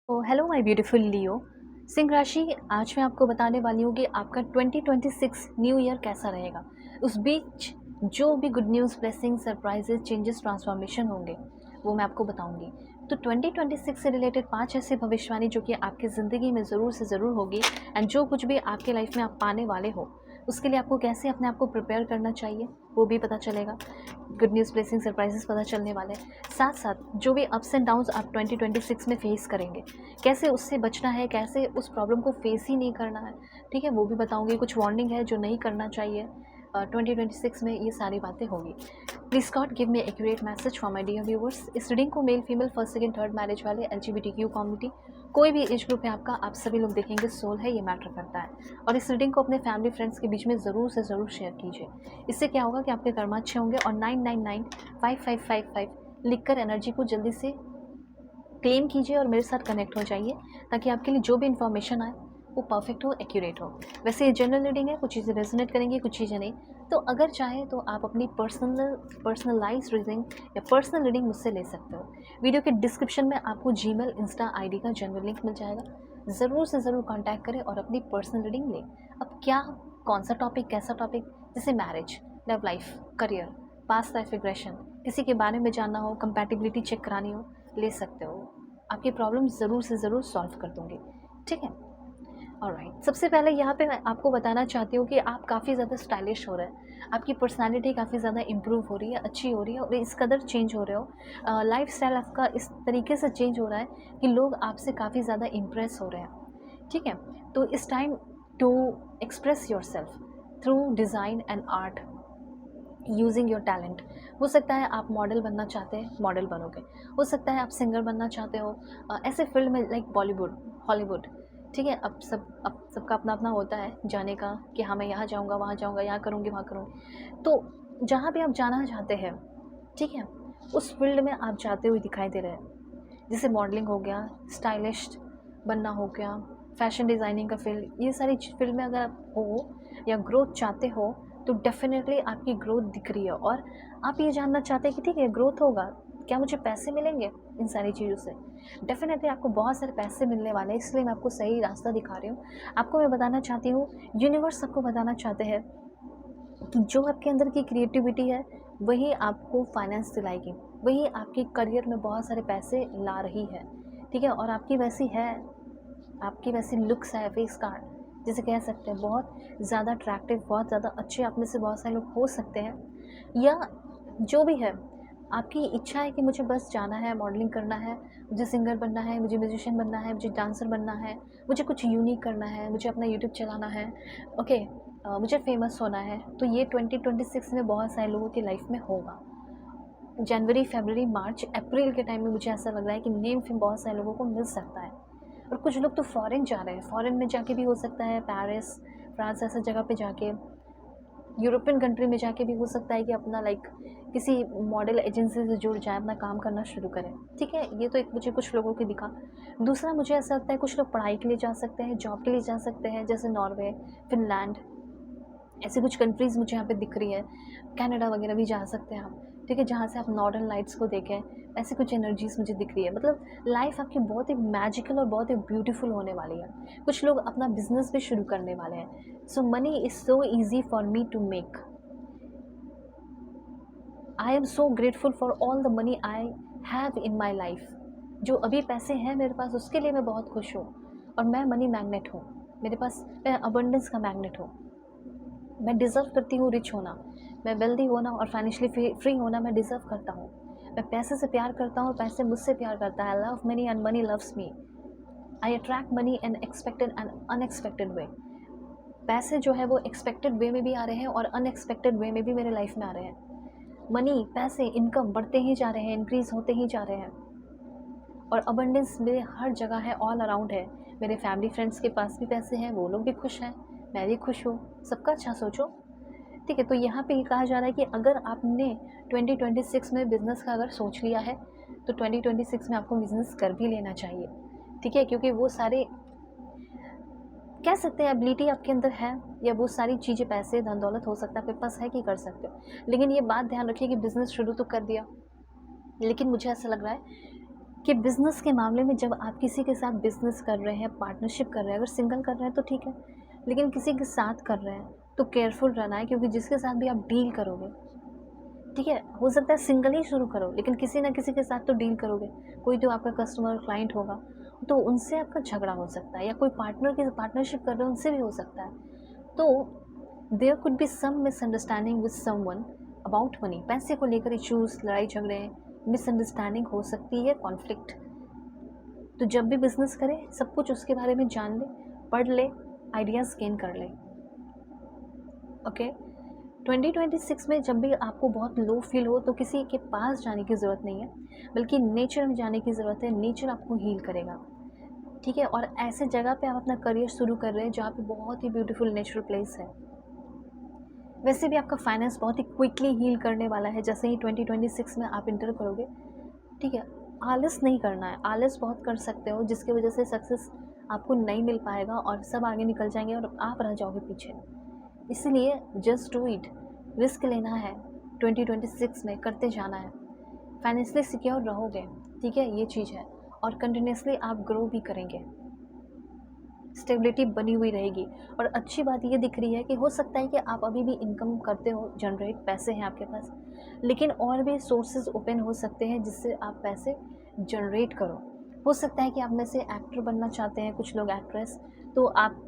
तो hello my beautiful लियो। सिंह राशि, आज मैं आपको बताने वाली हूँ कि आपका 2026 न्यू ईयर कैसा रहेगा। उस बीच जो भी good news, blessing, surprises, changes, transformation होंगे वो मैं आपको बताऊंगी। तो 2026 से रिलेटेड 5 ऐसे भविष्यवाणी जो कि आपकी ज़िंदगी में ज़रूर से ज़रूर होगी, एंड जो कुछ भी आपके लाइफ में आप पाने वाले हो उसके लिए आपको कैसे अपने आप को प्रिपेयर करना चाहिए वो भी पता चलेगा। गुड न्यूज़, ब्लेसिंग, सरप्राइजेस पता चलने वाले हैं। साथ साथ जो भी अप्स एंड डाउन्स आप 2026 में फेस करेंगे, कैसे उससे बचना है, कैसे उस प्रॉब्लम को फेस ही नहीं करना है, ठीक है, वो भी बताऊंगी। कुछ वार्निंग है जो नहीं करना चाहिए 2026 में, ये सारी बातें होगी। Please God give me accurate message for my dear viewers. इस रीडिंग को male, female, first, second, third marriage वाले, LGBTQ कम्युनिटी, कोई भी एज ग्रुप है आपका, आप सभी लोग देखेंगे, सोल है, ये मैटर करता है। और इस रीडिंग को अपने फैमिली फ्रेंड्स के बीच में ज़रूर से ज़रूर शेयर कीजिए। इससे क्या होगा कि आपके कर्म अच्छे होंगे। और 999555 लिख कर एनर्जी को जल्दी से क्लेम कीजिए और मेरे साथ कनेक्ट हो जाइए, ताकि आपके लिए जो भी इन्फॉर्मेशन आए वो परफेक्ट हो, एक्यूरेट हो। वैसे ये जनरल रीडिंग है, कुछ चीज़ें रेजोनेट करेंगी, कुछ चीज़ें नहीं। तो अगर चाहे तो आप अपनी पर्सनलाइज रीडिंग या पर्सनल रीडिंग मुझसे ले सकते हो। वीडियो के डिस्क्रिप्शन में आपको जीमेल, इंस्टा आईडी का जनरल लिंक मिल जाएगा। ज़रूर से ज़रूर कॉन्टैक्ट करें और अपनी पर्सनल रीडिंग लें। अब क्या, कौन सा टॉपिक, कैसा टॉपिक, जैसे marriage, love life, career, past life regression, किसी के बारे में जानना हो, कंपैटिबिलिटी चेक करानी हो, ले सकते हो। आपकी प्रॉब्लम ज़रूर से ज़रूर सॉल्व कर दूँगी, ठीक है। ऑलराइट, सबसे पहले यहाँ पे मैं आपको बताना चाहती हूँ कि आप काफ़ी ज़्यादा स्टाइलिश हो रहे हैं। आपकी पर्सनैलिटी काफ़ी ज़्यादा इम्प्रूव हो रही है, अच्छी हो रही है, और इस कदर चेंज हो रहे हो। लाइफ स्टाइल आपका इस तरीके से चेंज हो रहा है कि लोग आपसे काफ़ी ज़्यादा इम्प्रेस हो रहे हैं, ठीक है। तो इस time to express yourself through design and art using your talent. हो सकता है आप मॉडल बनना चाहते हैं, मॉडल बनोगे। हो सकता है आप सिंगर बनना चाहते हो, ऐसे फील्ड में लाइक बॉलीवुड, हॉलीवुड, ठीक है। अब सबका अपना अपना होता है जाने का, कि हाँ मैं यहाँ जाऊँगा, वहाँ जाऊँगा, यहाँ करूँगी, वहाँ करूँगी। तो जहाँ भी आप जाना चाहते हैं, ठीक है, उस फील्ड में आप जाते हुए दिखाई दे रहे हैं। जैसे मॉडलिंग हो गया, स्टाइलिश बनना हो गया, फैशन डिज़ाइनिंग का फील्ड, ये सारी फील्ड में अगर आप हो या ग्रोथ चाहते हो तो डेफिनेटली आपकी ग्रोथ दिख रही है। और आप ये जानना चाहते हैं कि ठीक है ग्रोथ होगा, क्या मुझे पैसे मिलेंगे इन सारी चीज़ों से। डेफिनेटली आपको बहुत सारे पैसे मिलने वाले हैं, इसलिए मैं आपको सही रास्ता दिखा रही हूँ। आपको मैं बताना चाहती हूँ, यूनिवर्स आपको बताना चाहते हैं कि जो आपके अंदर की क्रिएटिविटी है वही आपको फाइनेंस दिलाएगी, वही आपके करियर में बहुत सारे पैसे ला रही है, ठीक है। और आपकी वैसी है, आपकी वैसी लुक्स है, फेस कार्ड जिसे कह सकते हैं, बहुत ज़्यादा अट्रैक्टिव, बहुत ज़्यादा अच्छे आप में से बहुत सारे लोग हो सकते हैं। या जो भी है, आपकी इच्छा है कि मुझे बस जाना है, मॉडलिंग करना है, मुझे सिंगर बनना है, मुझे म्यूजिशियन बनना है, मुझे डांसर बनना है, मुझे कुछ यूनिक करना है, मुझे अपना यूट्यूब चलाना है, ओके, मुझे फेमस होना है। तो ये 2026 में बहुत सारे लोगों की लाइफ में होगा। जनवरी, फरवरी, मार्च, अप्रैल के टाइम में मुझे ऐसा लग रहा है कि नेम फेम बहुत सारे लोगों को मिल सकता है। और कुछ लोग तो फॉरेन जा रहे हैं, फॉरेन में जाके भी हो सकता है, पेरिस, फ्रांस, ऐसा जगह पे जाके, यूरोपियन कंट्री में जाके भी हो सकता है कि अपना लाइक किसी मॉडल एजेंसी से जुड़ जाए, अपना काम करना शुरू करें, ठीक है। ये तो एक मुझे कुछ लोगों की दिखा। दूसरा मुझे ऐसा लगता है कुछ लोग पढ़ाई के लिए जा सकते हैं, जॉब के लिए जा सकते हैं, जैसे नॉर्वे, फिनलैंड, ऐसी कुछ कंट्रीज़ मुझे यहाँ पे दिख रही है। कनाडा वगैरह भी जा सकते हैं आप, ठीक है, जहाँ से आप नॉर्दर्न लाइट्स को देखें। ऐसी कुछ एनर्जीज़ मुझे दिख रही है। मतलब लाइफ आपकी बहुत ही मैजिकल और बहुत ही ब्यूटीफुल होने वाली है। कुछ लोग अपना बिजनेस भी शुरू करने वाले हैं। So money is so easy for me to make. I am so grateful for all the money I have in my life. जो अभी पैसे हैं मेरे पास, उसके लिए मैं बहुत खुश हूँ। और मैं मनी मैग्नेट हूँ, मेरे पास, मैं अबंडेंस का मैग्नेट हूँ। मैं डिज़र्व करती हूँ रिच होना, मैं वेल्दी होना और फाइनेंशियली फ्री होना मैं डिज़र्व करता हूँ। मैं पैसे से प्यार करता हूँ और पैसे मुझसे प्यार करता है। I love money and money loves me. I attract money in expected and unexpected way. पैसे जो है वो एक्सपेक्टेड वे में भी आ रहे हैं और अनएक्सपेक्टेड वे में भी मेरे लाइफ में आ रहे हैं। मनी, पैसे, इनकम बढ़ते ही जा रहे हैं, इंक्रीज़ होते ही जा रहे हैं। और अबंडेंस मेरे हर जगह है, ऑल अराउंड है। मेरे फैमिली फ्रेंड्स के पास भी पैसे हैं, वो लोग भी खुश हैं, मैं भी खुश हूँ। सबका अच्छा सोचो, ठीक है। तो यहाँ पे ये कहा जा रहा है कि अगर आपने 2026 में बिज़नेस का अगर सोच लिया है तो 2026 में आपको बिज़नेस कर भी लेना चाहिए, ठीक है। क्योंकि वो सारे, कह सकते हैं, एबिलिटी आपके अंदर है, या वो सारी चीज़ें, पैसे, धन दौलत हो सकता है आपके पास है कि कर सकते हो। लेकिन ये बात ध्यान रखिए कि बिज़नेस शुरू तो कर दिया, लेकिन मुझे ऐसा लग रहा है कि बिज़नेस के मामले में जब आप किसी के साथ बिज़नेस कर रहे हैं, पार्टनरशिप कर रहे हैं, अगर सिंगल कर रहे हैं तो ठीक है, लेकिन किसी के साथ कर रहे हैं तो केयरफुल रहना है, क्योंकि जिसके साथ भी आप डील करोगे, ठीक है, हो सकता है सिंगल ही शुरू करो लेकिन किसी ना किसी के साथ तो डील करोगे। कोई तो आपका कस्टमर क्लाइंट होगा, तो उनसे आपका झगड़ा हो सकता है, या कोई पार्टनर की पार्टनरशिप कर रहे हो उनसे भी हो सकता है। तो there could be some misunderstanding with someone about money. पैसे को लेकर इश्यूज, लड़ाई झगड़े, मिसअंडरस्टैंडिंग हो सकती है, कॉन्फ्लिक्ट। तो जब भी बिजनेस करें सब कुछ उसके बारे में जान ले, पढ़ ले, आइडियाज़ गेन कर ले। ओके, 2026 में जब भी आपको बहुत लो फील हो तो किसी के पास जाने की ज़रूरत नहीं है, बल्कि नेचर में जाने की ज़रूरत है। नेचर आपको हील करेगा, ठीक है। और ऐसे जगह पे आप अपना करियर शुरू कर रहे हैं जहाँ पे बहुत ही ब्यूटीफुल नेचुरल प्लेस है। वैसे भी आपका फाइनेंस बहुत ही क्विकली हील करने वाला है जैसे ही 2026 में आप इंटर करोगे, ठीक है। आलस नहीं करना है, आलस बहुत कर सकते हो जिसकी वजह से सक्सेस आपको नहीं मिल पाएगा और सब आगे निकल जाएंगे और आप रह जाओगे पीछे। इसलिए जस्ट डू इट, रिस्क लेना है, 2026 में करते जाना है, फाइनेंशियली सिक्योर रहोगे, ठीक है, ये चीज़ है। और कंटिन्यूसली आप ग्रो भी करेंगे, स्टेबिलिटी बनी हुई रहेगी। और अच्छी बात ये दिख रही है कि हो सकता है कि आप अभी भी इनकम करते हो, जनरेट, पैसे हैं आपके पास, लेकिन और भी सोर्सेज ओपन हो सकते हैं जिससे आप पैसे जनरेट करो। हो सकता है कि आप में से एक्टर बनना चाहते हैं कुछ लोग, एक्ट्रेस, तो आप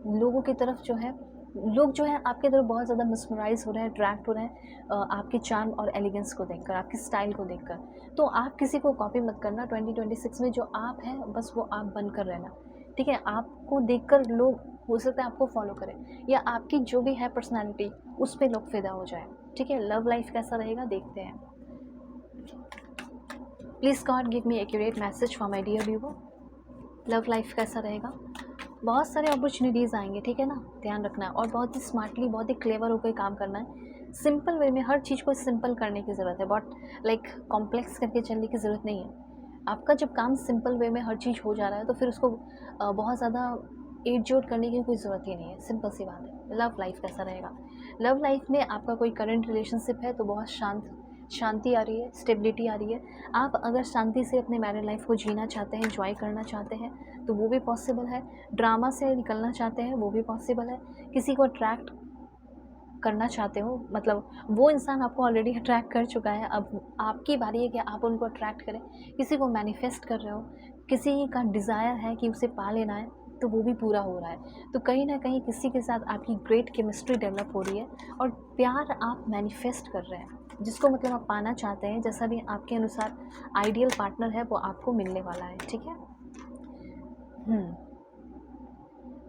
लोगों की तरफ जो है, लोग जो है आपकी तरफ बहुत ज़्यादा मिसमराइज़ हो रहे हैं, अट्रैक्ट हो रहे हैं आपके चार्म और एलिगेंस को देखकर, आपकी स्टाइल को देखकर। तो आप किसी को कॉपी मत करना 2026 में, जो आप हैं बस वो आप बनकर रहना, ठीक है। आपको देखकर लोग हो सकता है आपको फॉलो करें, या आपकी जो भी है पर्सनैलिटी उस पर लोग फिदा हो जाए, ठीक है। लव लाइफ कैसा रहेगा देखते हैं। Please God give me accurate message for my dear viewer. Love life कैसा रहेगा? बहुत सारे अपॉर्चुनिटीज़ आएंगे, ठीक है ना, ध्यान रखना है। और बहुत ही स्मार्टली, बहुत ही क्लेवर होकर काम करना है। सिंपल वे में हर चीज़ को सिंपल करने की ज़रूरत है, बहुत लाइक कॉम्प्लेक्स करके चलने की ज़रूरत नहीं है। आपका जब काम सिंपल वे में हर चीज़ हो जा रहा है तो फिर उसको बहुत ज़्यादा एडजोड़ करने की कोई ज़रूरत ही नहीं है, सिंपल सी बात है। लव लाइफ कैसा रहेगा? लव लाइफ में आपका कोई करंट रिलेशनशिप है तो बहुत शांति आ रही है, स्टेबिलिटी आ रही है। आप अगर शांति से अपने मैरिड लाइफ को जीना चाहते हैं, एंजॉय करना चाहते हैं तो वो भी पॉसिबल है। ड्रामा से निकलना चाहते हैं वो भी पॉसिबल है। किसी को अट्रैक्ट करना चाहते हो, मतलब वो इंसान आपको ऑलरेडी अट्रैक्ट कर चुका है, अब आपकी बारी है कि आप उनको अट्रैक्ट करें। किसी को मैनिफेस्ट कर रहे हो, किसी का डिज़ायर है कि उसे पा लेना है तो वो भी पूरा हो रहा है। तो कहीं ना कहीं किसी के साथ आपकी ग्रेट केमिस्ट्री डेवलप हो रही है और प्यार आप मैनिफेस्ट कर रहे हैं, जिसको मतलब आप पाना चाहते हैं, जैसा भी आपके अनुसार आइडियल पार्टनर है वो आपको मिलने वाला है, ठीक है।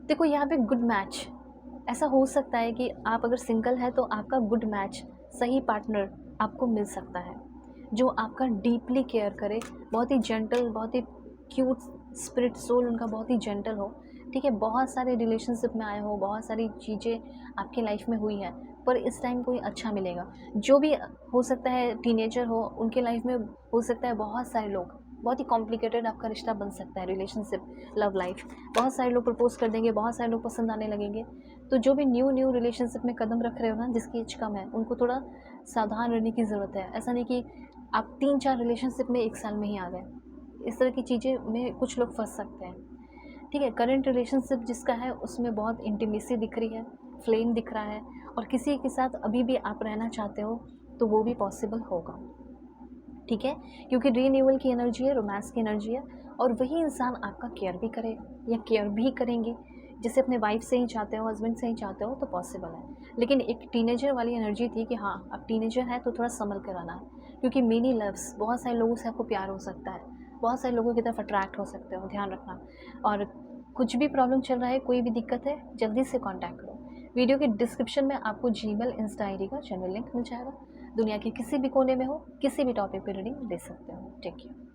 देखो यहाँ पे गुड मैच, ऐसा हो सकता है कि आप अगर सिंगल है तो आपका गुड मैच, सही पार्टनर आपको मिल सकता है जो आपका डीपली केयर करे, बहुत ही जेंटल, बहुत ही क्यूट स्पिरिट, सोल उनका बहुत ही जेंटल हो, ठीक है। बहुत सारे रिलेशनशिप में आए हो, बहुत सारी चीज़ें आपकी लाइफ में हुई हैं, पर इस टाइम कोई अच्छा मिलेगा। जो भी हो सकता है टीनेजर हो, उनके लाइफ में हो सकता है बहुत सारे लोग, बहुत ही कॉम्प्लिकेटेड आपका रिश्ता बन सकता है, रिलेशनशिप, लव लाइफ। बहुत सारे लोग प्रपोज कर देंगे, बहुत सारे लोग पसंद आने लगेंगे। तो जो भी न्यू रिलेशनशिप में कदम रख रहे हो ना, जिसकी एज कम है, उनको थोड़ा सावधान रहने की ज़रूरत है। ऐसा नहीं कि आप 3-4 रिलेशनशिप में 1 साल में ही आ गए, इस तरह की चीज़ें में कुछ लोग फंस सकते हैं, ठीक है। करंट रिलेशनशिप जिसका है उसमें बहुत इंटीमेसी दिख रही है, फ्लेम दिख रहा है, और किसी के साथ अभी भी आप रहना चाहते हो तो वो भी पॉसिबल होगा, ठीक है। क्योंकि रीन्यूअल की एनर्जी है, रोमांस की एनर्जी है, और वही इंसान आपका केयर भी करे या केयर भी करेंगे। जैसे अपने वाइफ से ही चाहते हो, हस्बैंड से ही चाहते हो तो पॉसिबल है। लेकिन एक टीनेजर वाली एनर्जी थी कि हाँ अब टीनेजर है तो थोड़ा संभल कर आना है, क्योंकि मेनी लव्स, बहुत सारे लोगों से आपको प्यार हो सकता है, बहुत सारे लोगों की तरफ अट्रैक्ट हो सकते हो, ध्यान रखना। और कुछ भी प्रॉब्लम चल रहा है, कोई भी दिक्कत है, जल्दी से कॉन्टैक्ट करो। वीडियो के डिस्क्रिप्शन में आपको जीमेल, इंस्टा आईडी का चैनल लिंक मिल जाएगा। दुनिया के किसी भी कोने में हो, किसी भी टॉपिक पर रीडिंग दे सकते हो। Take care.